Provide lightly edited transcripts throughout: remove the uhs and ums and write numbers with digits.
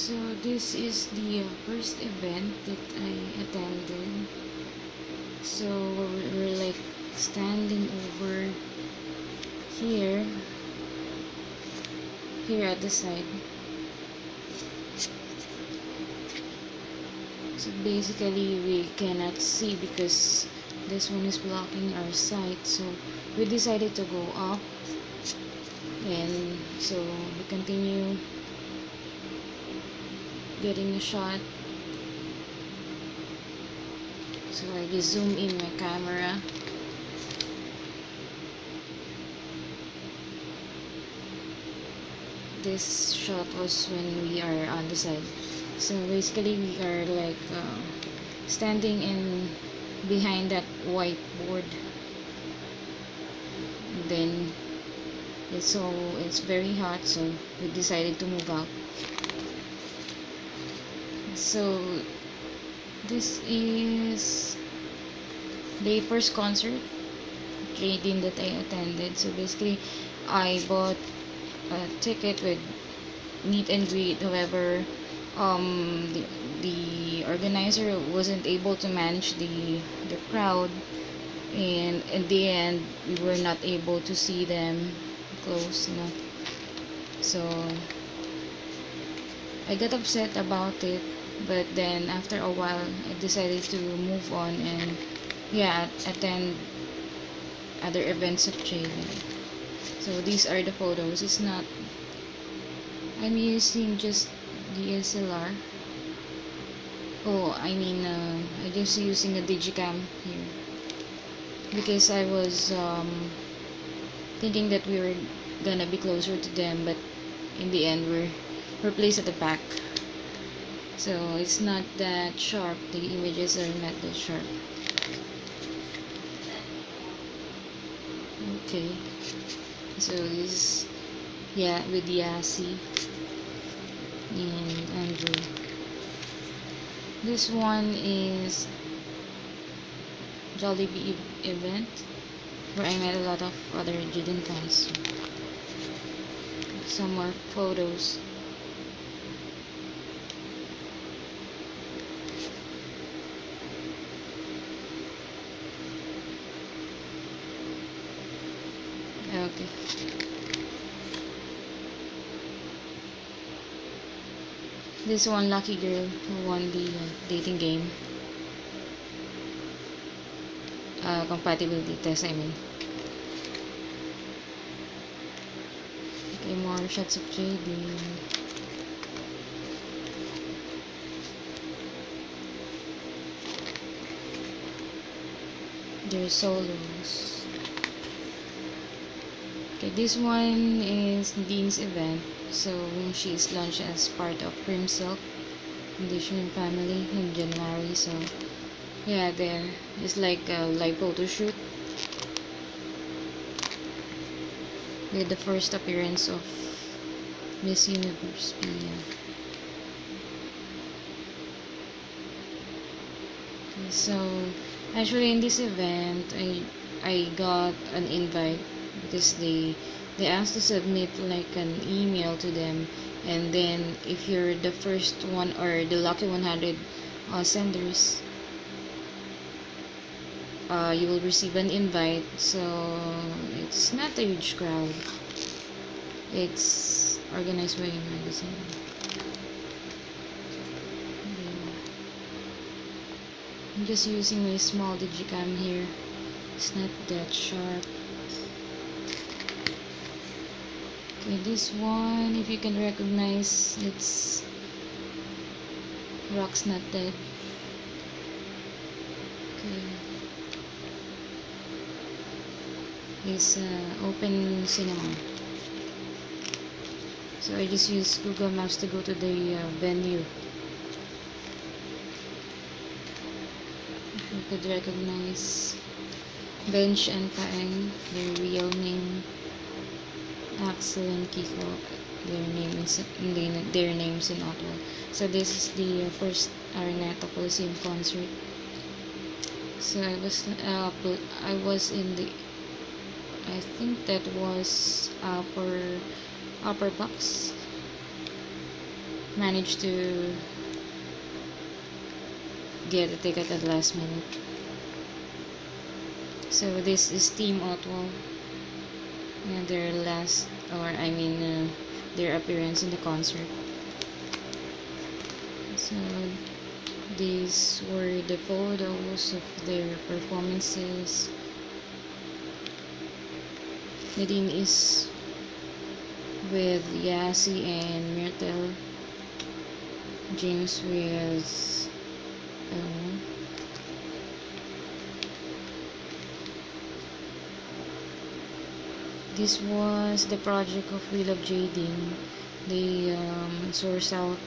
So this is the first event that I attended. So we're like standing over here at the side. So basically we cannot see because this one is blocking our sight. So we decided to go up, and so we continue getting a shot. So I just zoom in my camera. This shot was when we are on the side. So basically we are like standing in behind that whiteboard. And then it's very hot, so we decided to move out. So this is the first concert trading that I attended. So basically I bought a ticket with meet and greet. However, the organizer wasn't able to manage the crowd, and in the end we were not able to see them close enough. So I got upset about it, but then after a while I decided to move on and attend other events of JV. So these are the photos. It's not, I'm using just DSLR. I just using a digicam here because I was thinking that we were gonna be closer to them, but in the end we're placed at the back, so it's not that sharp. The images are not that sharp. Okay, so this is with Yasi and Andrew. This one is Jollibee event where I met a lot of other Jiden fans. Some more photos. Okay. This one lucky girl who won the dating game. Compatibility test, I mean. Okay, more shots of JD. Their solos. Okay, this one is Dean's event. So when she is launched as part of Prim Silk Conditioning family in January. So there is like a live photo shoot with the first appearance of Miss Universe Pia. Okay, so actually in this event I got an invite because they asked to submit like an email to them, and then if you're the first one or the lucky 100 senders, you will receive an invite. So it's not a huge crowd. It's organized by a magazine. I'm just using my small digicam here. It's not that sharp. Okay, this one, if you can recognize, it's Rock's Not Dead. Okay. It's open cinema. So I just use Google Maps to go to the venue. If you could recognize Bench and Paeng, their real name. Axel and Kiko, their names in Ottawa. So this is the first Araneta Coliseum concert. So I was in the, I think that was upper box. managed to get a ticket at last minute. So this is Team Otwal and their last, or I mean, their appearance in the concert. So these were the photos of their performances. Nadine is with Yasi and Myrtle. James with this was the project of We Love Jadine. They source out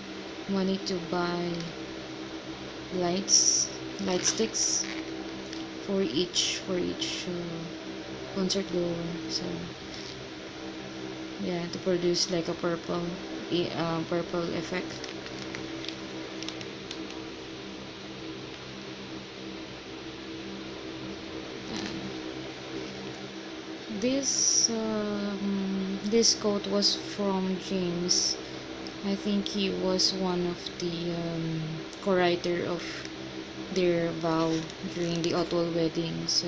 money to buy light sticks for each concert goer. So yeah, to produce like a purple effect. This quote was from James. I think he was one of the co-writer of their vow during the Otwal wedding. So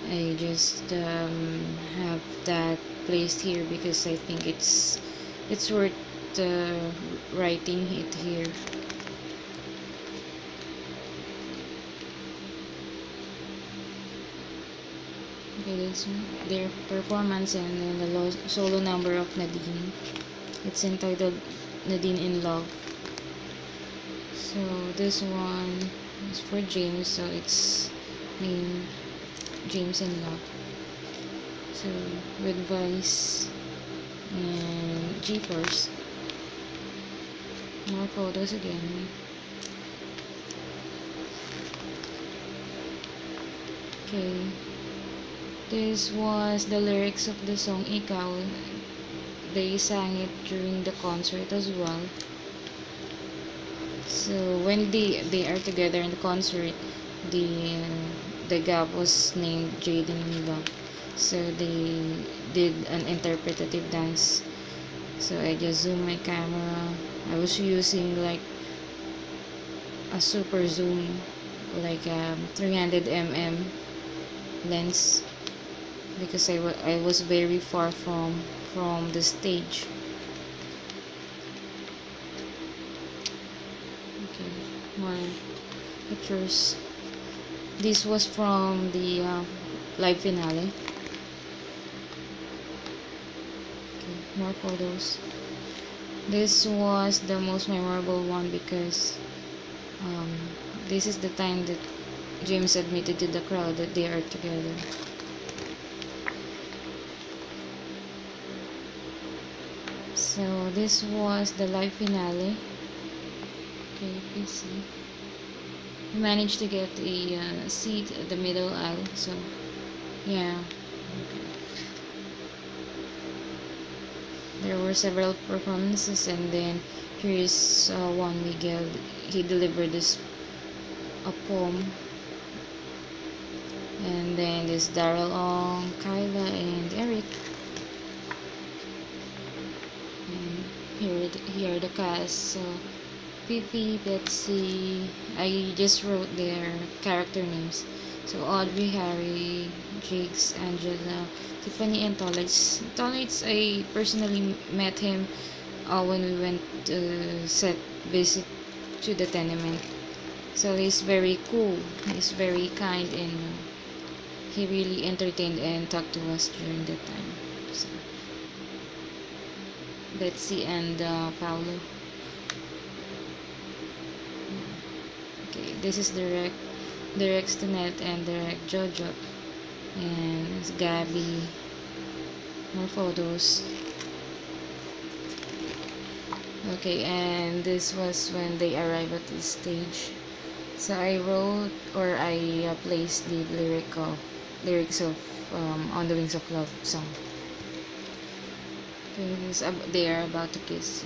I just have that placed here because I think it's worth writing it here. Okay, this one, their performance and then the solo number of Nadine. It's entitled Nadine in Love. So this one is for James, so it's named James in Love. So with Vice and G-Force. More photos again. Okay. This was the lyrics of the song Ikaw. They sang it during the concert as well. So when they are together in the concert, the gap was named Jadine in Love. So they did an interpretative dance. So I just zoomed my camera. I was using like a super zoom, like a 300 mm lens, because I was very far from the stage. Okay, more pictures. This was from the live finale. Okay, more photos. This was the most memorable one because this is the time that James admitted to the crowd that they are together. So this was the live finale. Okay, you can see. We managed to get a seat at the middle aisle. So yeah, okay. There were several performances, and then here is Juan Miguel. He delivered a poem. And then this Daryl Ong, Kyla, and Eric. And here are the cast. So Fifi, Betsy, I just wrote their character names. So Audrey, Harry, Jigs, Angela, Tiffany, and Tolitz. Tolitz, I personally met him when we went set visit to the tenement. So he's very cool. He's very kind, and he really entertained and talked to us during that time. So, Betsy and Paolo. Okay, this is Direct Stinet and Direct Jojo, and it's Gabby. More photos. Okay, and this was when they arrived at the stage. So I wrote, or I placed the lyrics of On the Wings of Love song. Okay, they are about to kiss.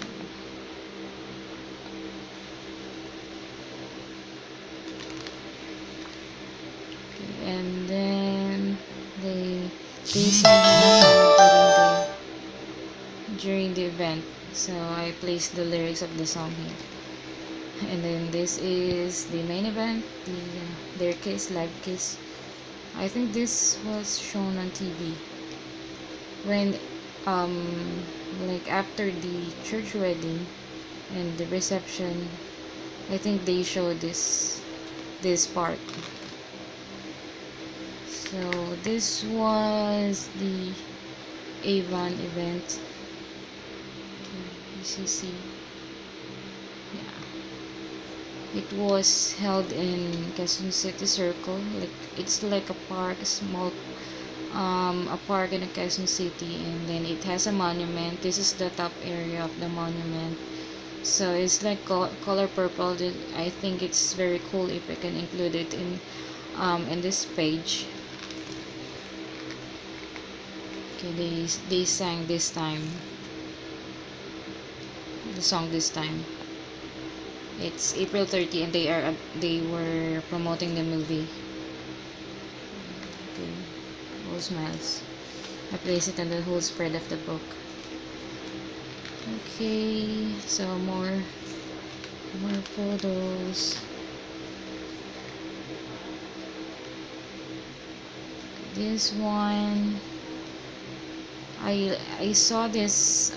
Okay, and then they sang during the during the event, so I placed the lyrics of the song here. And then this is the main event, the their kiss, live kiss. I think this was shown on TV when like after the church wedding and the reception. I think they showed this part. So this was the Avon event. Okay, see. Yeah. It was held in Quezon City Circle. Like it's like a park, a small a park in Quezon City, and then it has a monument. This is the top area of the monument. So it's like color purple. I think it's very cool if I can include it in this page. Okay, they sang this time. The song this time. It's April 30 and they were promoting the movie. Okay, all smiles. I place it on the whole spread of the book. Okay, so more photos. This one, I saw this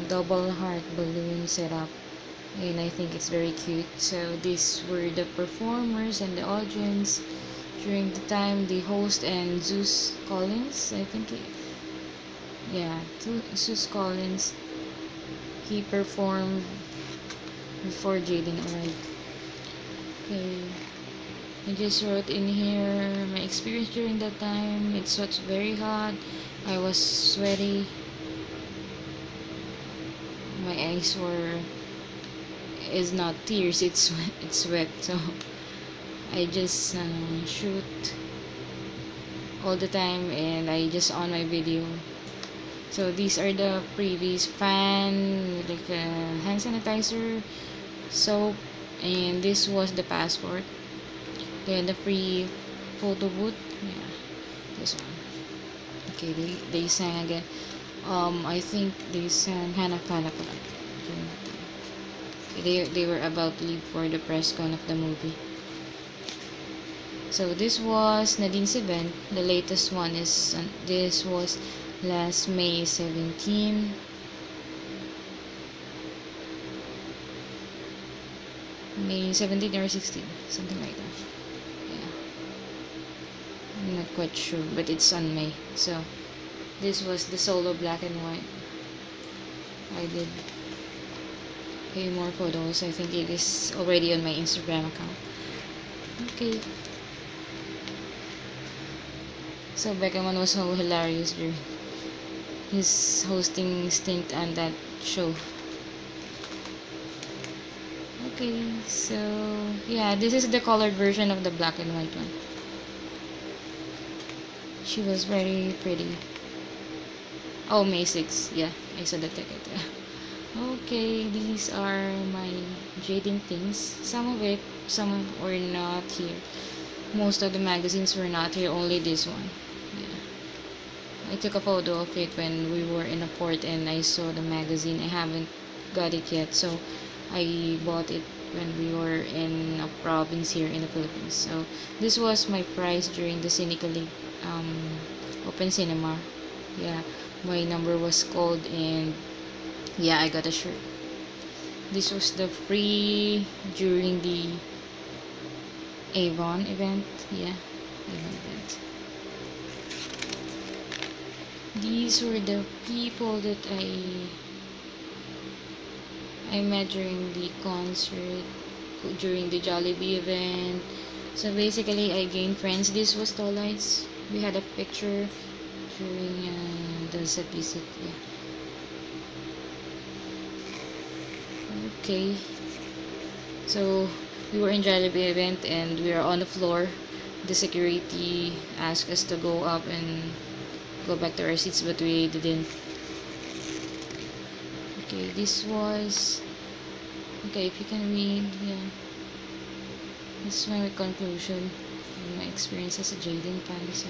double heart balloon setup, and I think it's very cute. So these were the performers and the audience during the time, the host and Zeus Collins, I think Zeus Collins, he performed before Jaden arrived. Okay, I just wrote in here my experience during that time. It was very hot. I was sweaty. My eyes is not tears, it's sweat. So I just shoot all the time, and I just on my video. So these are the previous fan, like hand sanitizer, soap, and this was the passport. Then the free photo booth. Yeah, this one. Okay, they sang again. I think they sang Hanap Hanap. They were about to leave for the press con of the movie. So this was Nadine's event. The latest one is this was last May 17. May 17 or 16, something like that. Yeah, I'm not quite sure, but it's on May. So this was the solo black and white. I did more photos. I think it is already on my Instagram account. Okay. So Beckerman was so hilarious during his hosting stint on that show. Okay, so yeah, this is the colored version of the black and white one. She was very pretty. Oh, May 6. Yeah, I saw the ticket. Okay, these are my Jaden things. Some were not here. Most of the magazines were not here, only this one. Yeah. I took a photo of it when we were in a port and I saw the magazine. I haven't got it yet, so I bought it when we were in a province here in the Philippines. So this was my price during the Cynically open cinema. Yeah, my number was called, and yeah, I got a shirt. This was the free during the Avon event. Yeah, Avon event. These were the people that I met during the concert, during the Jollibee event. So basically, I gained friends. This was Tolites. We had a picture during the set visit. Yeah. Okay. So we were in Jollibee event and we were on the floor. The security asked us to go up and go back to our seats, but we didn't. Okay, this was okay. If you can read, yeah. This is my conclusion of my experience as a Jaden fan. So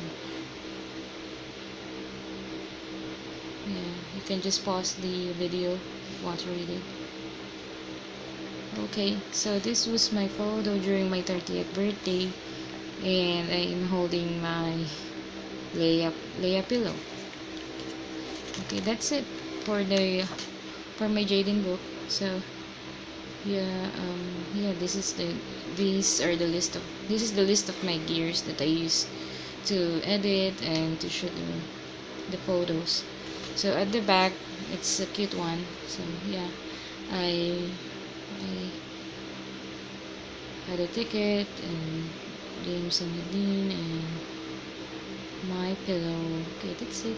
Yeah, you can just pause the video if you want to read it. Okay, so this was my photo during my 30th birthday, and I'm holding my Leia pillow. Okay, that's it for the for my Jaden book. So yeah, yeah, this is the list of my gears that I use to edit and to shoot the photos. So at the back, it's a cute one. So yeah, I had a ticket and James and Nadine and my pillow. Okay, that's it.